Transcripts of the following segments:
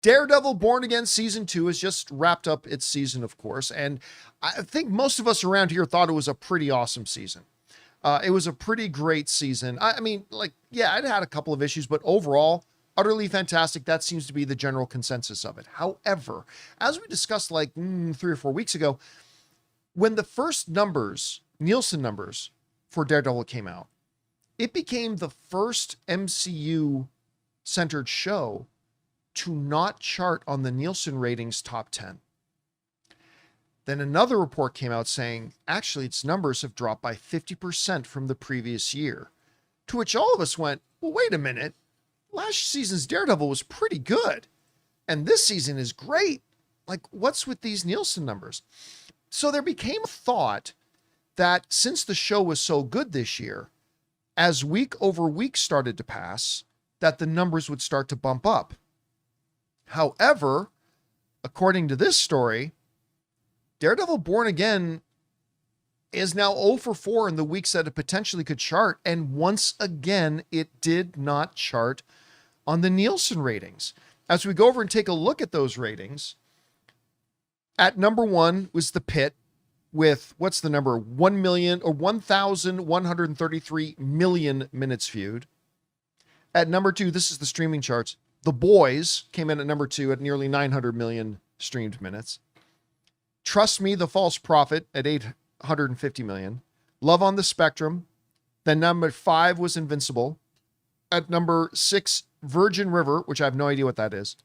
Daredevil Born Again Season 2 has just wrapped up its season, of course, and I think most of us around here thought it was a pretty awesome season. It was a pretty great season. I mean, like, yeah, it had a couple of issues, but overall, utterly fantastic. That seems to be the general consensus of it. However, as we discussed like 3 or 4 weeks ago, when the first numbers, Nielsen numbers for Daredevil came out, it became the first MCU-centered show to not chart on the Nielsen ratings top 10. Then another report came out saying, actually, its numbers have dropped by 50% from the previous year. To which all of us went, well, wait a minute. Last season's Daredevil was pretty good. And this season is great. Like, what's with these Nielsen numbers? So there became a thought that since the show was so good this year, as week over week started to pass, that the numbers would start to bump up. However, according to this story, Daredevil Born Again is now 0 for 4 in the weeks that it potentially could chart. And once again, it did not chart on the Nielsen ratings. As we go over and take a look at those ratings, at number 1 was The Pit with, what's the number? 1,133 million minutes viewed. At number 2, this is the streaming charts. The Boys came in at number 2 at nearly 900 million streamed minutes. Trust Me, The False Prophet at 850 million. Love on the Spectrum. Then number 5 was Invincible. At number 6, Virgin River, which I have no idea what that is.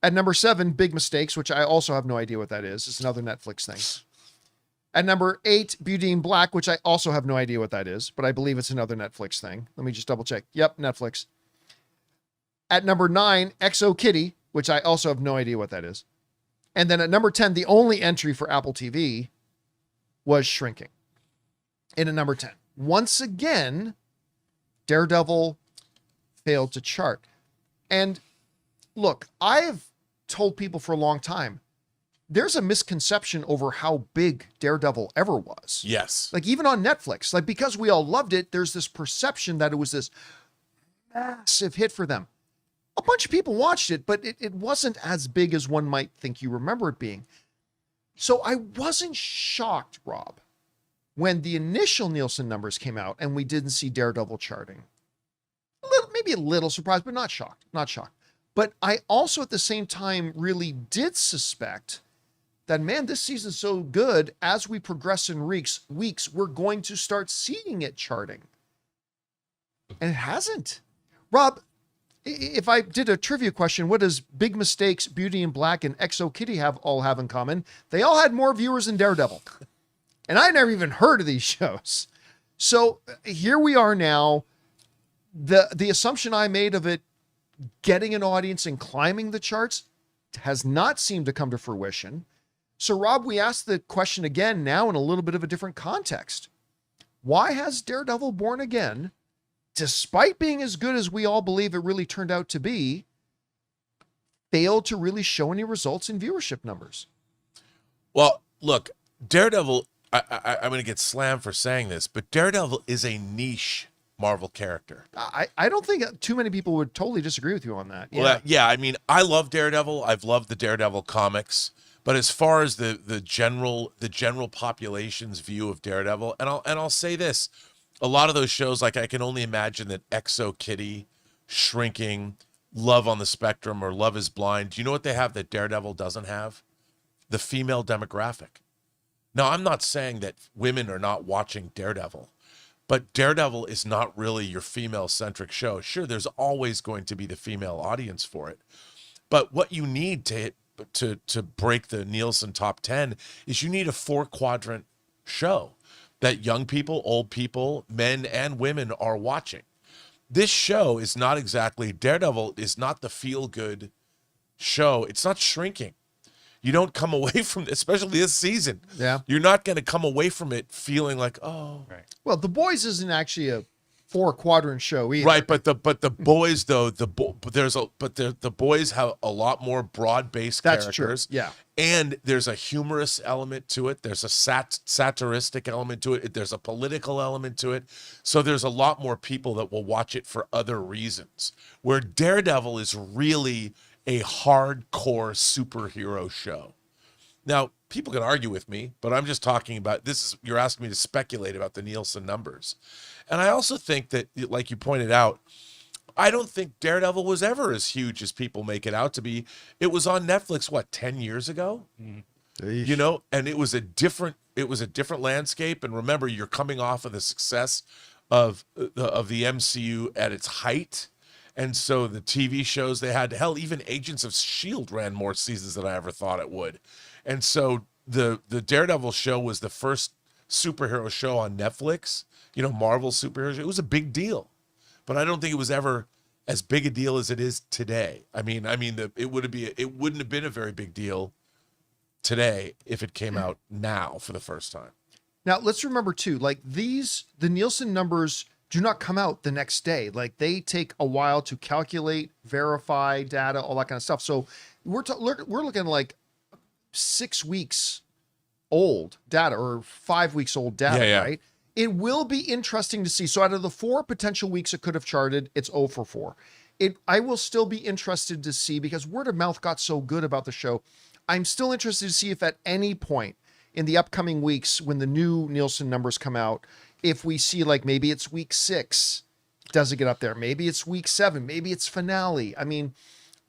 At number 7, Big Mistakes, which I also have no idea what that is. It's another Netflix thing. At number 8, Beauty in Black, which I also have no idea what that is, but I believe it's another Netflix thing. Let me just double check. Yep, Netflix. At number 9, XO Kitty, which I also have no idea what that is. And then at number 10, the only entry for Apple TV was Shrinking. In at number 10. Once again, Daredevil failed to chart. And look, I've told people for a long time, there's a misconception over how big Daredevil ever was. Yes. Like even on Netflix, like because we all loved it, there's this perception that it was this massive hit for them. A bunch of people watched it, but it wasn't as big as one might think you remember it being. So I wasn't shocked, Rob, when the initial Nielsen numbers came out and we didn't see Daredevil charting. Maybe a little surprised, but not shocked. Not shocked. But I also at the same time really did suspect that, man, this season's so good, as we progress in weeks, we're going to start seeing it charting. And it hasn't. Rob, if I did a trivia question, what does Big Mistakes, Beauty in Black, and XO Kitty all have in common? They all had more viewers than Daredevil. And I never even heard of these shows. So here we are now. The assumption I made of it getting an audience and climbing the charts has not seemed to come to fruition. So, Rob, we asked the question again now in a little bit of a different context. Why has Daredevil Born Again, despite being as good as we all believe it really turned out to be, failed to really show any results in viewership numbers? Well, look, Daredevil, I'm going to get slammed for saying this, but Daredevil is a niche Marvel character. I don't think too many people would totally disagree with you on that. Yeah. Well, yeah, I mean, I love Daredevil. I've loved the Daredevil comics, but as far as the general population's view of Daredevil, and I'll say this, a lot of those shows, like I can only imagine that XO Kitty, Shrinking, Love on the Spectrum, or Love is Blind. Do you know what they have that Daredevil doesn't have? The female demographic. Now, I'm not saying that women are not watching Daredevil, but Daredevil is not really your female-centric show. Sure, there's always going to be the female audience for it. But what you need to break the Nielsen top 10 is you need a 4-quadrant show that young people, old people, men and women are watching. This show is not exactly, Daredevil is not the feel-good show. It's not Shrinking. You don't come away from it, especially this season. Yeah. You're not going to come away from it feeling like, oh. Right. Well, The Boys isn't actually a 4-quadrant show either. Right, but the boys though, the boys have a lot more broad-based characters. True. Yeah. And there's a humorous element to it. There's a satiristic element to it. There's a political element to it. So there's a lot more people that will watch it for other reasons. Where Daredevil is really a hardcore superhero show. Now, people can argue with me, but I'm just talking about you're asking me to speculate about the Nielsen numbers. And I also think that, like you pointed out, I don't think Daredevil was ever as huge as people make it out to be. It was on Netflix, 10 years ago? You know, and it was a different landscape. And remember, you're coming off of the success of the MCU at its height. And so the TV shows they had, hell, even Agents of S.H.I.E.L.D. ran more seasons than I ever thought it would. And so the Daredevil show was the first superhero show on Netflix, you know, Marvel superhero show. It was a big deal, but I don't think it was ever as big a deal as it is today. It wouldn't have been a very big deal today if it came out now for the first time. Now, let's remember too, like the Nielsen numbers do not come out the next day. Like they take a while to calculate, verify data, all that kind of stuff. So we're looking like 6 weeks old data or 5 weeks old data, right? It will be interesting to see. So out of the 4 potential weeks it could have charted, it's 0 for 4. I will still be interested to see, because word of mouth got so good about the show. I'm still interested to see if at any point in the upcoming weeks, when the new Nielsen numbers come out, if we see like maybe it's week 6, does it get up there? Maybe it's week 7, maybe it's finale. I mean,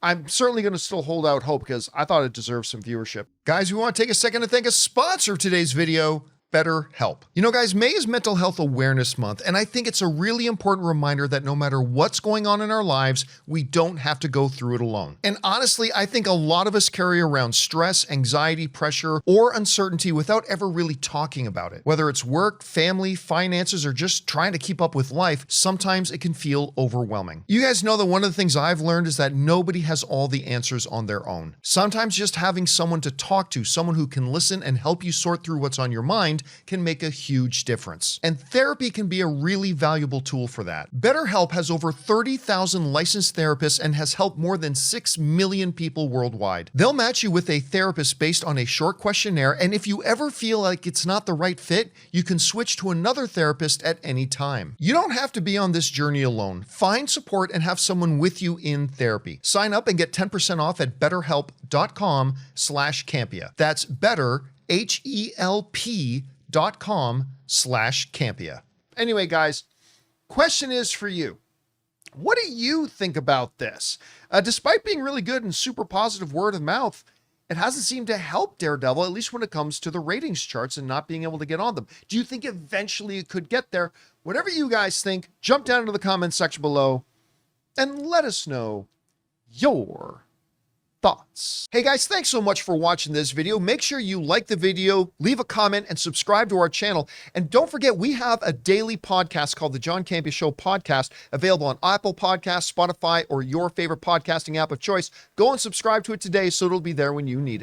I'm certainly going to still hold out hope because I thought it deserved some viewership. Guys, we want to take a second to thank a sponsor of today's video, BetterHelp. You know, guys, May is Mental Health Awareness Month, and I think it's a really important reminder that no matter what's going on in our lives, we don't have to go through it alone. And honestly, I think a lot of us carry around stress, anxiety, pressure, or uncertainty without ever really talking about it. Whether it's work, family, finances, or just trying to keep up with life, sometimes it can feel overwhelming. You guys know that one of the things I've learned is that nobody has all the answers on their own. Sometimes just having someone to talk to, someone who can listen and help you sort through what's on your mind, can make a huge difference. And therapy can be a really valuable tool for that. BetterHelp has over 30,000 licensed therapists and has helped more than 6 million people worldwide. They'll match you with a therapist based on a short questionnaire, and if you ever feel like it's not the right fit, you can switch to another therapist at any time. You don't have to be on this journey alone. Find support and have someone with you in therapy. Sign up and get 10% off at betterhelp.com/Campea. That's better, HELP.com/Campea. Anyway, guys, question is for you. What do you think about this? Despite being really good and super positive word of mouth, it hasn't seemed to help Daredevil, at least when it comes to the ratings charts and not being able to get on them. Do you think eventually it could get there? Whatever you guys think, jump down into the comments section below and let us know your thoughts. Hey guys, thanks so much for watching this video. Make sure you like the video, leave a comment, and subscribe to our channel. And don't forget, we have a daily podcast called the John Campea Show podcast, available on Apple Podcasts, Spotify, or your favorite podcasting app of choice. Go and subscribe to it today so it'll be there when you need it.